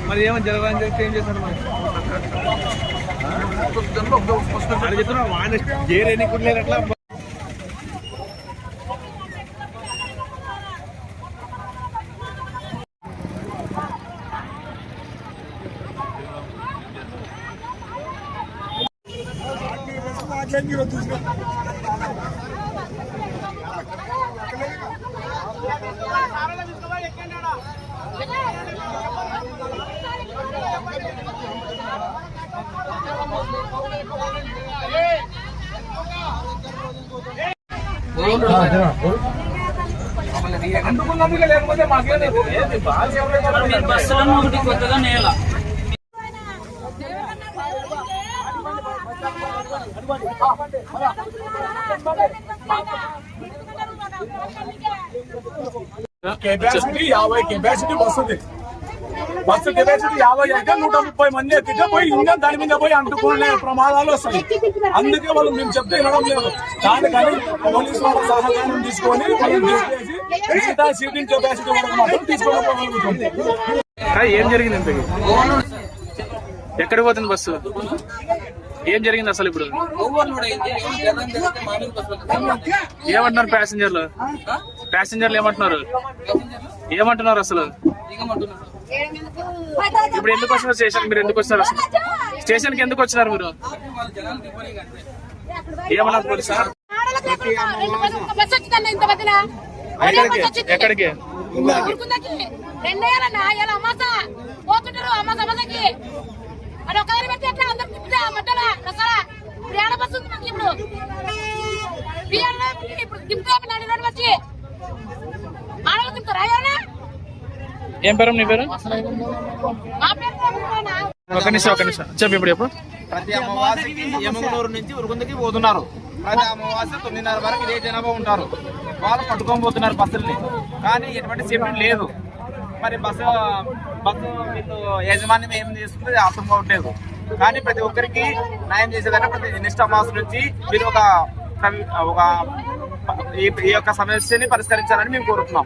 మరి ఏమని జరగాలని చెప్తే ఏం చేశారు మరి చెప్తున్నా వాడిని జైలు ఎన్నికలేరు అట్లా బస్సులను ఒకటి కొత్తగా నేల కెపాసిటీ 50 కెపాసిటీ బస్సు కెపాసిటీ 50 అయితే 130 మంది ఎక్కితే పోయి ఇంజన్ దాని మీద పోయి అంటుకునే ప్రమాదాలు వస్తాయి. అందుకే వాళ్ళు మేము చెప్తే వినడం లేదు. దానికని పోలీసు వాళ్ళ సహకారం తీసుకొని మిగతా సీటింగ్ కెపాసిటీ వరకు మాత్రం తీసుకోగలుగుతుంది. ఏం జరిగింది? ఎక్కడికి పోతుంది బస్సు? ఏం జరిగింది అసలు? ఇప్పుడు ఏమంటున్నారు ప్యాసింజర్లు ఏమంటున్నారు అసలు? ఇప్పుడు ఎందుకు వచ్చినారు స్టేషన్? మీరు ఎందుకు వచ్చినారు అసలు? స్టేషన్ కి ఎందుకు వచ్చినారు మీరు? ఏమన్నారు పోలీసు? ఎక్కడికి? ఏం పేరు? నీ పేరు? ఒక నిమిషం చెప్పు. ఇప్పుడు ఎప్పుడు? ప్రతి అమావాస్యకి యమగనూరు నుంచి ఉరుకుందకి పోతున్నారు. ప్రతి అమావాస్య 9:30 వరకు ఇదే జనాభా ఉంటారు. వాళ్ళు పట్టుకొని పోతున్నారు బస్సుల్ని, కానీ ఎటువంటి సేఫ్టీ లేదు. మరి బస్సు వీళ్ళు యాజమాన్యం ఏం చేస్తుంది అర్థం కావట్లేదు. కానీ ప్రతి ఒక్కరికి న్యాయం చేసేదాన్ని ప్రతి నిష్ఠామాస నుంచి మీరు ఈ యొక్క సమస్యని పరిష్కరించాలని మేము కోరుతున్నాం.